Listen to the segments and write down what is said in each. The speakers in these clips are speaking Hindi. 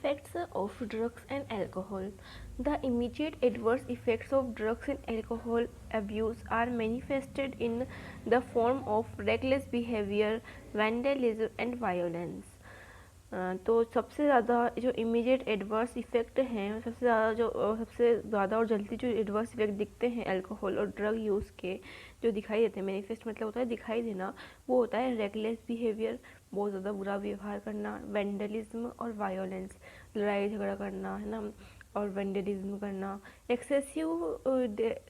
Effects of drugs and alcohol. The immediate adverse effects of drugs and alcohol abuse are manifested in the form of reckless behavior, vandalism and violence. तो सबसे ज़्यादा जो इमीडिएट एडवर्स इफ़ेक्ट हैं, सबसे ज़्यादा और जल्दी जो एडवर्स इफ़ेक्ट दिखते हैं अल्कोहल और ड्रग यूज़ के, जो दिखाई देते हैं, मैनिफेस्ट मतलब होता है दिखाई देना, वो होता है रेगलेस बिहेवियर, बहुत ज़्यादा बुरा व्यवहार करना, वेंडलिज्म और वायोलेंस, लड़ाई झगड़ा करना, है ना, और वेंडलिज्म करना. एक्सेसिव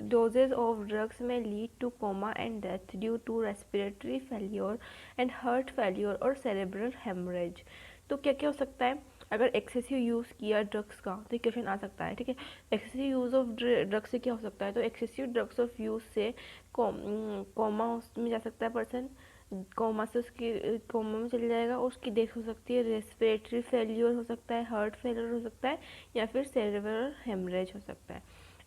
डोजेज ऑफ ड्रग्स में lead to coma and death due to respiratory failure and heart failure और सेरेब्रल हेमरेज. तो क्या क्या हो सकता है अगर एक्सेसिव यूज़ किया ड्रग्स का, तो क्वेश्चन आ सकता है. ठीक है, एक्सेसिव यूज़ ऑफ ड्रग्स से क्या हो सकता है, तो एक्सेसिव ड्रग्स ऑफ यूज़ से कोमा में जा सकता है पर्सन, कोमा से उसकी कोमा में चले जाएगा और उसकी डेथ हो सकती है, रेस्पिरेटरी फेल्योर हो सकता है, हार्ट फेलियर हो सकता है, या फिर सेरेब्रल हेमरेज हो सकता है.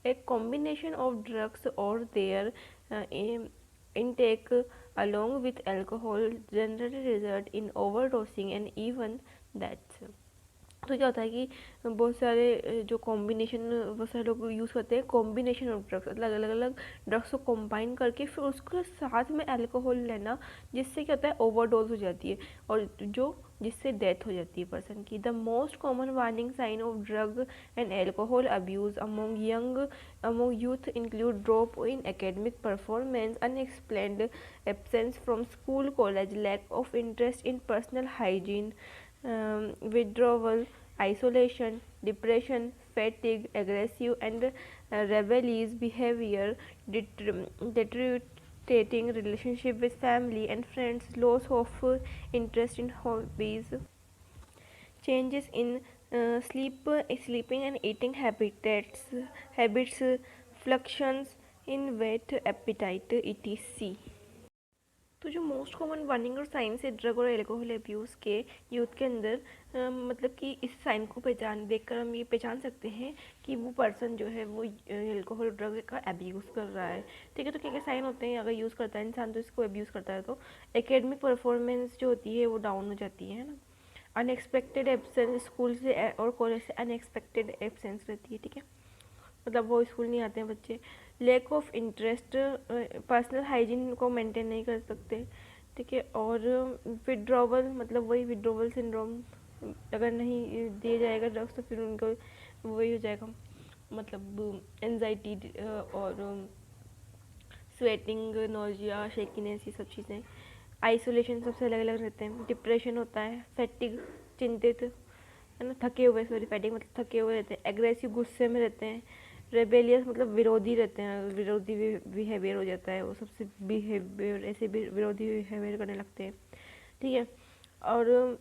एक कॉम्बिनेशन ऑफ ड्रग्स और there intake along with alcohol generally result in overdosing and even death. तो क्या होता है कि बहुत सारे जो कॉम्बिनेशन, बहुत सारे लोग यूज़ करते हैं कॉम्बिनेशन ऑफ ड्रग्स, मतलब अलग अलग ड्रग्स को कंबाइन करके फिर उसके साथ में अल्कोहल लेना, जिससे क्या होता है ओवरडोज हो जाती है और जिससे डेथ हो जाती है पर्सन की. The most common warning sign of drug and alcohol abuse among youth include drop in academic performance, unexplained absence from school college, lack of interest in personal hygiene, withdrawal, isolation, depression, fatigue, aggressive and rebellious behavior, deteriorating relationship with family and friends, loss of interest in hobbies, changes in sleeping and eating habits, fluctuations in weight, appetite, etc. तो जो मोस्ट कॉमन वार्निंग और साइंस है ड्रग और एल्कोहल अब्यूज़ के यूथ के अंदर, मतलब कि इस साइन को पहचान देखकर हम ये पहचान सकते हैं कि वो पर्सन जो है वो एल्कोहल ड्रग का अब्यूज़ कर रहा है. ठीक है, तो क्या क्या साइन होते हैं अगर यूज़ करता है इंसान तो इसको अब्यूज़ करता है, तो एकेडमिक परफॉर्मेंस जो होती है वो डाउन हो जाती है ना, अनएक्सपेक्टेड एब्सेंस, स्कूल से और कॉलेज से अनएक्सपेक्टेड एब्सेंस रहती है. ठीक है, मतलब वो स्कूल नहीं आते हैं बच्चे. Lack of interest, personal hygiene को मेंटेन नहीं कर सकते. ठीक है, और विड्रॉवल, मतलब वही विड्रॉवल सिंड्रोम, अगर नहीं दिया जाएगा ड्रग्स तो फिर उनको वही हो जाएगा, मतलब एनजाइटी और स्वेटिंग, नोजिया, शेकीनेस, ये सब चीज़ें. आइसोलेशन सबसे अलग अलग रहते हैं. डिप्रेशन होता है, फैटिग, चिंतित, है ना, थके हुए, सॉरी फैटिग मतलब थके हुए रहते हैं. एग्रेसिव, गुस्से में रहते हैं. रेबेलियस मतलब विरोधी रहते हैं, विरोधी बिहेवियर हो जाता है, वो सबसे बिहेवियर ऐसे भी विरोधी बिहेवियर करने लगते हैं. ठीक है, और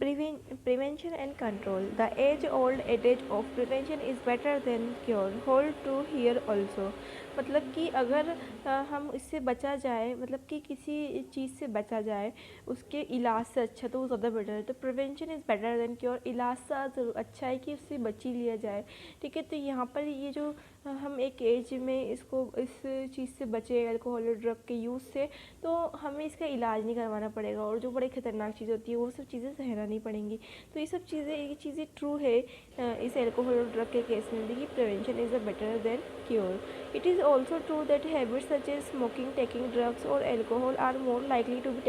Prevention and control. The age-old adage of prevention is better than cure hold true here also. मतलब कि अगर हम इससे बचा जाए, मतलब कि किसी चीज़ से बचा जाए उसके इलाज से अच्छा, तो वो ज़्यादा बेटर है। तो prevention is better than cure, इलाज सा ज़रूर अच्छा है कि उससे बच ही लिया जाए। ठीक है, तो यहाँ पर ये जो हम एक एज में इसको इस चीज़ से बचे अल्कोहल और ड्रग के यूज़ से, तो हमें इसका इलाज नहीं करवाना पड़ेगा, और जो बड़ी ख़तरनाक चीज़ होती है वो सब चीज़ें सहना नहीं पड़ेंगी। तो ये सब चीज़ें, ये चीज़ें ट्रू है इस अल्कोहल और ड्रग के केस में भी कि prevention is a better than cure. It is also true that habits such as smoking, taking drugs or alcohol are more likely to be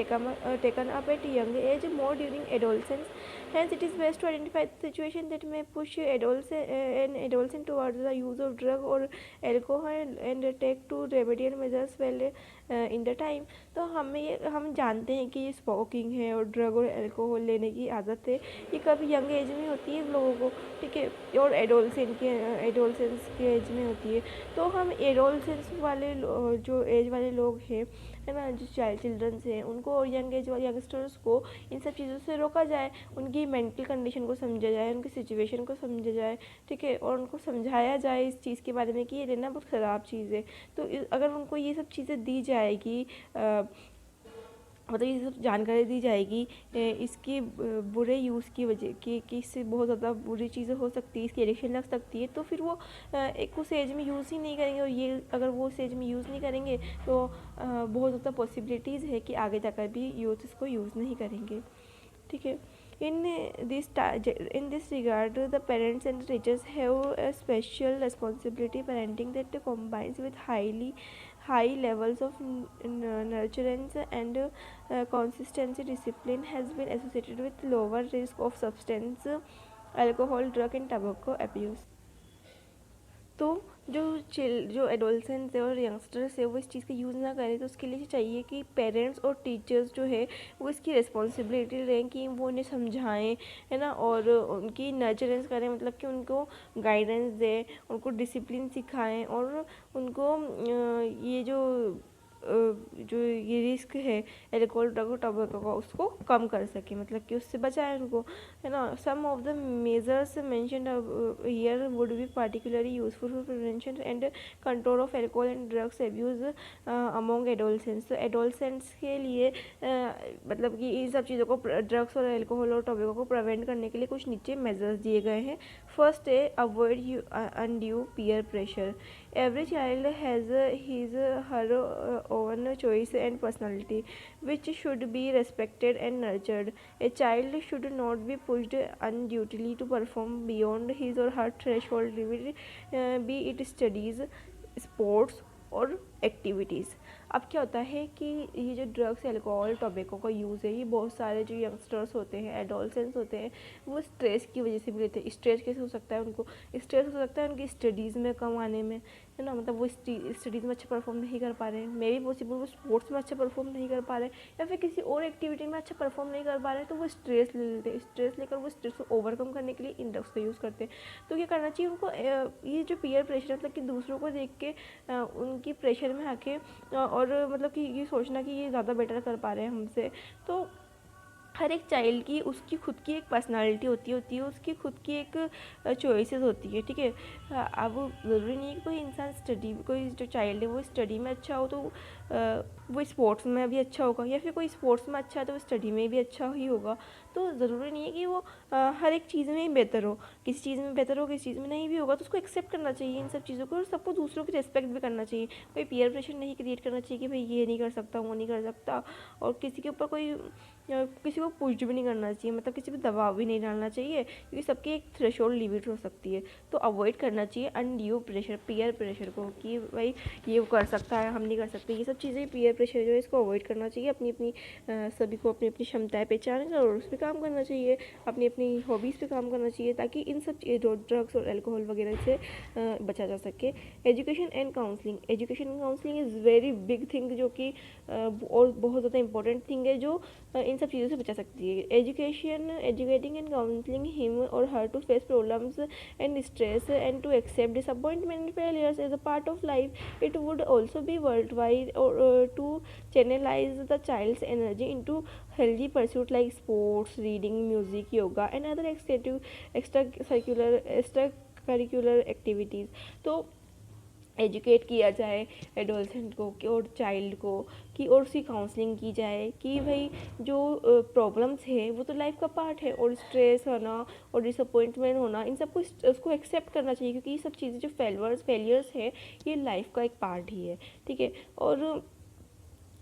taken up at young age, more during adolescence. Hence, it is best to identify the situation that may push an adolescent towards the use of drug or alcohol and take to remedial measures well in the time. तो हम जानते हैं कि ये स्मोकिंग है और ड्रग और अल्कोहल लेने की आदत है, ये कभी यंग एज में होती है लोगों को, ठीक है, और एडोलसेंस के एज में होती है। तो हम एडोलसेंस वाले जो एज वाले लोग हैं, है ना, जो चिल्ड्रंस हैं, उनको और यंग एज वाले यंगस्टर्स को इन सब चीज़ों से रोका जाए, उनकी मेंटल कंडीशन को समझा जाए, उनकी सिचुएशन को समझा जाए, ठीक है, और उनको समझाया जाए इस चीज़ के बारे में कि ये लेना बहुत ख़राब चीज़ है। तो अगर उनको ये सब चीज़ें दी जाएगी, मतलब ये सब जानकारी दी जाएगी इसकी बुरे यूज़ की वजह कि इससे बहुत ज़्यादा बुरी चीज़ें हो सकती है, इसकी एडिक्शन लग सकती है, तो फिर वो एक उस एज में यूज़ ही नहीं करेंगे। और ये अगर वो उस एज में यूज़ नहीं करेंगे तो बहुत ज़्यादा पॉसिबिलिटीज़ है कि आगे जाकर भी यूथ इसको यूज़ नहीं करेंगे, ठीक है। In this regard, the parents and teachers have a special responsibility. Parenting that combines with high levels of nurturance and consistency discipline has been associated with lower risk of substance, alcohol, drug and tobacco abuse. तो जो एडोलसेंट्स है और यंगस्टर्स है वो इस चीज़ का यूज़ ना करें, तो उसके लिए चाहिए कि पेरेंट्स और टीचर्स जो है वो इसकी रिस्पॉन्सिबिलिटी लें कि वो उन्हें समझाएं, है ना, और उनकी नर्चरेंस करें, मतलब कि उनको गाइडेंस दें, उनको डिसिप्लिन सिखाएं, और उनको ये जो ये रिस्क है एल्कोहल, ड्रग और टोबैको का, उसको कम कर सके, मतलब कि उससे बचाएं उनको, है ना। Some of the measures mentioned here would be particularly useful for prevention and control of alcohol and drugs abuse among adolescents. तो एडोलसेंट्स के लिए मतलब कि इन सब चीज़ों को, ड्रग्स और एल्कोहल और टोबैको को प्रिवेंट करने के लिए कुछ नीचे मेजर्स दिए गए हैं। फर्स्ट है avoid undue peer pressure. Every child has her own choice and personality, which should be respected and nurtured. A child should not be pushed unduly to perform beyond his or her threshold limit, be it studies, sports और एक्टिविटीज़। अब क्या होता है कि ये जो ड्रग्स, अल्कोहल, टोबैको का यूज़ है, ये बहुत सारे जो यंगस्टर्स होते हैं, एडोलसेंट्स होते हैं, वो स्ट्रेस की वजह से भी लेते हैं। स्ट्रेस कैसे हो सकता है उनको? स्ट्रेस हो सकता है उनकी स्टडीज़ में कम आने में, है ना, मतलब वो स्टडीज़ में अच्छा परफॉर्म नहीं कर पा रहे हैं, मे बी पॉसिबल वो स्पोर्ट्स में अच्छा परफॉर्म नहीं कर पा रहे हैं, या फिर किसी और एक्टिविटी में अच्छा परफॉर्म नहीं कर पा रहे हैं, तो वो स्ट्रेस ले लेते हैं। स्ट्रेस लेकर वो स्ट्रेस को ओवरकम करने के लिए इन ड्रग्स का यूज़ करते हैं। तो क्या करना चाहिए उनको? ये जो पीयर प्रेशर, मतलब कि दूसरों को देख के उनकी प्रेशर में आके और मतलब कि ये सोचना कि ये ज़्यादा बेटर कर पा रहे हैं हमसे, तो हर एक चाइल्ड की उसकी खुद की एक पर्सनालिटी होती है, उसकी खुद की एक चॉइसेस होती है, ठीक है। अब ज़रूरी नहीं है कि कोई जो चाइल्ड है वो स्टडी में अच्छा हो तो वो स्पोर्ट्स में भी अच्छा होगा, या फिर कोई स्पोर्ट्स में अच्छा है तो वो स्टडी में भी अच्छा ही होगा। तो ज़रूरी नहीं है कि वो हर एक चीज़ में ही बेहतर हो, किसी चीज़ में बेहतर हो, किसी चीज़ में नहीं भी होगा, तो उसको एक्सेप्ट करना चाहिए इन सब चीज़ों को, और सबको दूसरों की रिस्पेक्ट भी करना चाहिए। कोई पीयर प्रेशर नहीं क्रिएट करना चाहिए कि भाई ये नहीं कर सकता, वो नहीं कर सकता, और किसी के ऊपर किसी को पुश भी नहीं करना चाहिए, मतलब किसी पर दबाव भी नहीं डालना चाहिए, क्योंकि सबकी एक थ्रेशोल्ड लिमिट हो सकती है। तो अवॉइड करना चाहिए अनड्यू प्रेशर, पीयर प्रेशर को, कि भाई ये कर सकता है, हम नहीं कर सकते, ये सब चीज़ें पीयर प्रेशर जो है इसको अवॉइड करना चाहिए। अपनी सभी को अपनी क्षमताएं पहचान कर और उस पर काम करना चाहिए, अपनी हॉबीज़ पे काम करना चाहिए, ताकि इन सब ड्रग्स और अल्कोहल वगैरह से बचा जा सके। Education and counselling is very big thing, जो कि और बहुत ज़्यादा इंपॉर्टेंट थिंग है, जो इन इन सब चीज़ों से बचा सकती है। Educating and counselling him or her to face problems and stress and to accept disappointment and failures as a part of life. It would also be world wide or to channelize the child's energy into healthy pursuit like sports, reading, music, yoga and other extracurricular activities। तो एजुकेट किया जाए एडोलसेंट को और चाइल्ड को कि और उसकी काउंसलिंग की जाए कि भाई जो प्रॉब्लम्स है वो तो लाइफ का पार्ट है, और स्ट्रेस होना और डिसअपॉइंटमेंट होना इन सबको उसको एक्सेप्ट करना चाहिए, क्योंकि ये सब चीज़ें जो फेलियर्स है ये लाइफ का एक पार्ट ही है, ठीक है। और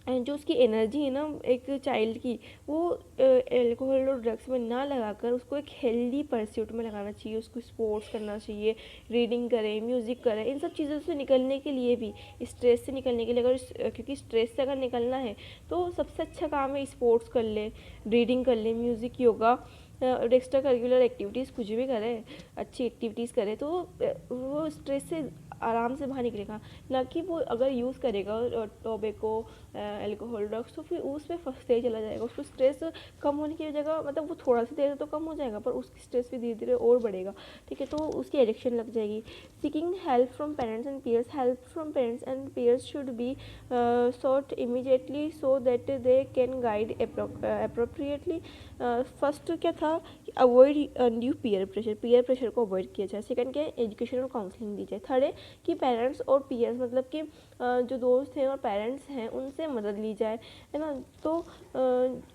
जो उसकी एनर्जी है ना एक चाइल्ड की, वो एल्कोहल और ड्रग्स में ना लगाकर उसको एक हेल्दी परस्यूट में लगाना चाहिए। उसको स्पोर्ट्स करना चाहिए, रीडिंग करें, म्यूज़िक करें, इन सब चीज़ों से निकलने के लिए भी, स्ट्रेस से निकलने के लिए, अगर क्योंकि स्ट्रेस से अगर निकलना है तो सबसे अच्छा काम है स्पोर्ट्स कर ले, रीडिंग कर ले, म्यूज़िक, योगा और एक्स्ट्रा करिकुलर एक्टिविटीज़ कुछ भी करे, अच्छी एक्टिविटीज़ करे, तो वो स्ट्रेस से आराम से बाहर निकलेगा। ना कि वो अगर यूज़ करेगा टोबैको, एल्कोहल, ड्रग्स, तो फिर उसमें फंसते ही चला जाएगा। उसको स्ट्रेस कम होने की जगह, मतलब वो थोड़ा सी देर तो कम हो जाएगा पर उसकी स्ट्रेस भी धीरे धीरे और बढ़ेगा, ठीक है। तो उसकी एडिक्शन लग जाएगी। Seeking help from parents and peers. Help from parents and peers should be sought immediately so that they can guide appropriately। First क्या था कि अवॉइड न्यू पीयर प्रेशर को अवॉइड किया जाए। सेकंड क्या है, एजुकेशन और काउंसलिंग दी जाए। थर्ड है कि पेरेंट्स और पीयर्स मतलब कि जो दोस्त हैं और पेरेंट्स हैं उनसे मदद ली जाए, है ना। तो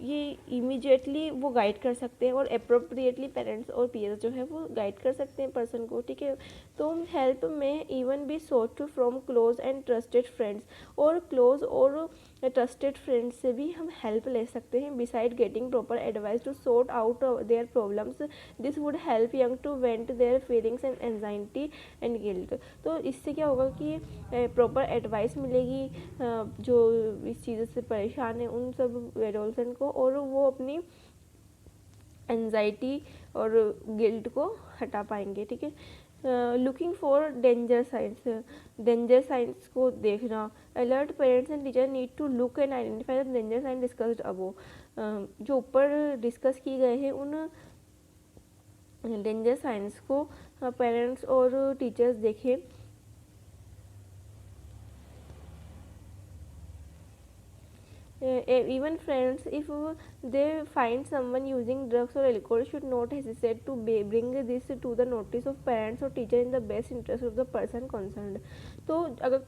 ये इमीडिएटली वो गाइड कर सकते हैं और अप्रोप्रिएटली पेरेंट्स और पीयर्स जो है वो गाइड कर सकते हैं पर्सन को, ठीक है। तो help may even be sought from close and trusted friends, और क्लोज और ट्रस्टेड फ्रेंड्स से भी हम हेल्प ले सकते हैं। Beside getting proper advice to sort out their problems, this would help young to vent their feelings and anxiety and guilt. तो इससे क्या होगा कि प्रॉपर एडवाइस मिलेगी जो इस चीज़ों से परेशान है उन सब एडोलसेंट को, और वो अपनी एंजाइटी और गिल्ट को हटा पाएंगे, ठीक है। लुकिंग फॉर डेंजर साइंस को देखना। Alert parents and teacher need to look and identify the danger sign discussed above. जो ऊपर डिस्कस किए गए हैं उन डेंजर साइंस को पेरेंट्स और टीचर्स देखें। Even friends, if they find someone using drugs or alcohol, should not hesitate to bring this to the notice of parents or teacher in the best interest of the person concerned। तो अगर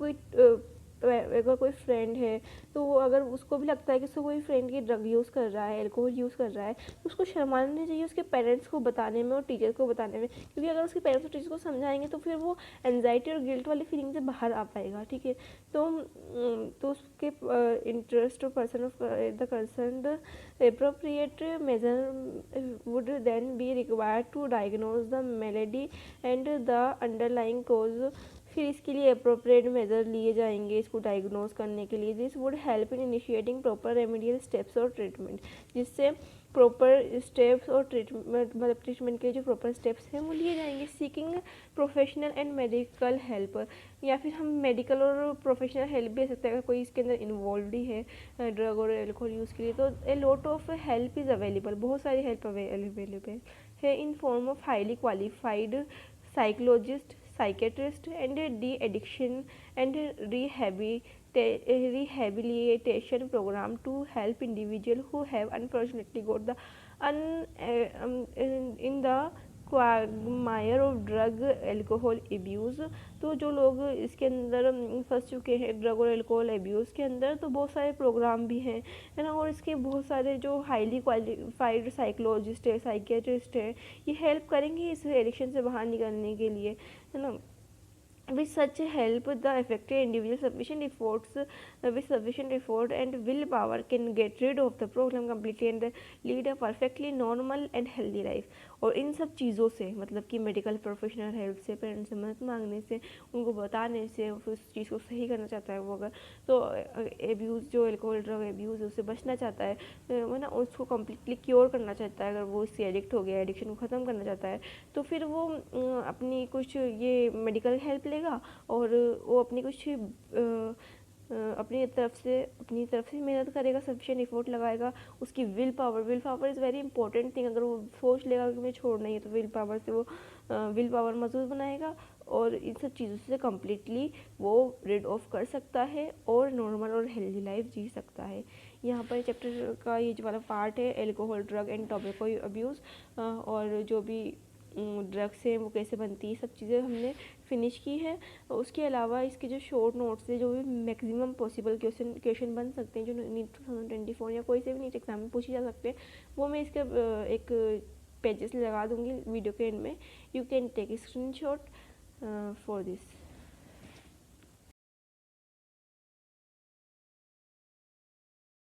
कोई फ्रेंड है तो वो अगर उसको भी लगता है कि उसको कोई फ्रेंड की ड्रग यूज़ कर रहा है, एल्कोहल यूज़ कर रहा है, तो उसको शर्माना नहीं चाहिए उसके पेरेंट्स को बताने में और टीचर्स को बताने में, क्योंकि अगर उसके पेरेंट्स और टीचर्स को समझाएंगे तो फिर वो एंजाइटी और गिल्ट वाली फीलिंग से बाहर आ पाएगा, ठीक है। तो उसके interest person of the concerned appropriate measure would then be required to diagnose the malady and the underlying cause। फिर इसके लिए अप्रोप्रिएट मेजर लिए जाएंगे इसको डायग्नोज करने के लिए। This would help in initiating proper remedial steps और ट्रीटमेंट, जिससे प्रॉपर स्टेप्स और ट्रीटमेंट मतलब ट्रीटमेंट के जो प्रॉपर स्टेप्स हैं वो लिए जाएंगे। Seeking professional and medical help, या फिर हम मेडिकल और प्रोफेशनल हेल्प भी ले सकते हैं अगर कोई इसके अंदर इन्वॉल्व ही है ड्रग और एल्कोहल यूज़ के लिए। तो a lot of help is available, बहुत सारी हेल्प अवेलेबल है in form of highly qualified psychologist, psychiatrist and de-addiction and rehabilitation program to help individuals who have unfortunately got the in the quagmire of drug alcohol abuse। तो जो लोग इसके अंदर फंस चुके हैं ड्रग और एल्कोहल एब्यूज़ के अंदर, तो बहुत सारे प्रोग्राम भी हैं, है ना। और इसके बहुत सारे जो हाईली क्वालिफाइड साइकोलॉजिस्ट है, साइकियाट्रिस्ट है, ये हेल्प करेंगे इस एडिक्शन से बाहर निकलने के लिए, है ना। With such help, the affected individual with sufficient effort and willpower can get rid of the problem completely and lead a perfectly normal and healthy life। और इन सब चीज़ों से मतलब कि मेडिकल प्रोफेशनल हेल्प से, पेरेंट्स से मदद मांगने से, उनको बताने से, उस चीज़ को सही करना चाहता है वो अगर तो एब्यूज़ जो एल्कोहल ड्रग एब्यूज़ उससे बचना चाहता है, वो ना उसको कम्प्लीटली क्योर करना चाहता है, अगर वो इससे एडिक्ट हो गया, एडिक्शन को ख़त्म करना चाहता है, तो फिर वो अपनी कुछ ये मेडिकल हेल्प लेगा और वो अपनी कुछ अपनी तरफ से मेहनत करेगा, सफिशिएंट एफर्ट लगाएगा, उसकी will power is very important thing. अगर वो सोच लेगा कि मुझे छोड़ना ही है तो विल पावर मजबूत बनाएगा और इन सब चीज़ों से कम्प्लीटली वो रिड ऑफ कर सकता है और नॉर्मल और हेल्दी लाइफ जी सकता है। यहाँ पर चैप्टर का ये जो वाला पार्ट है alcohol, drug and tobacco abuse, और जो भी ड्रग्स हैं वो कैसे बनती है, सब चीज़ें हमने फिनिश की है। उसके अलावा इसके जो शॉर्ट नोट्स है, जो भी मैक्सिमम पॉसिबल क्वेश्चन बन सकते हैं, जो नीट 2024 या कोई से भी नीट एग्जाम में पूछे जा सकते हैं, वो मैं इसके एक पेजेस लगा दूंगी वीडियो के एंड में। You can take screenshot for this.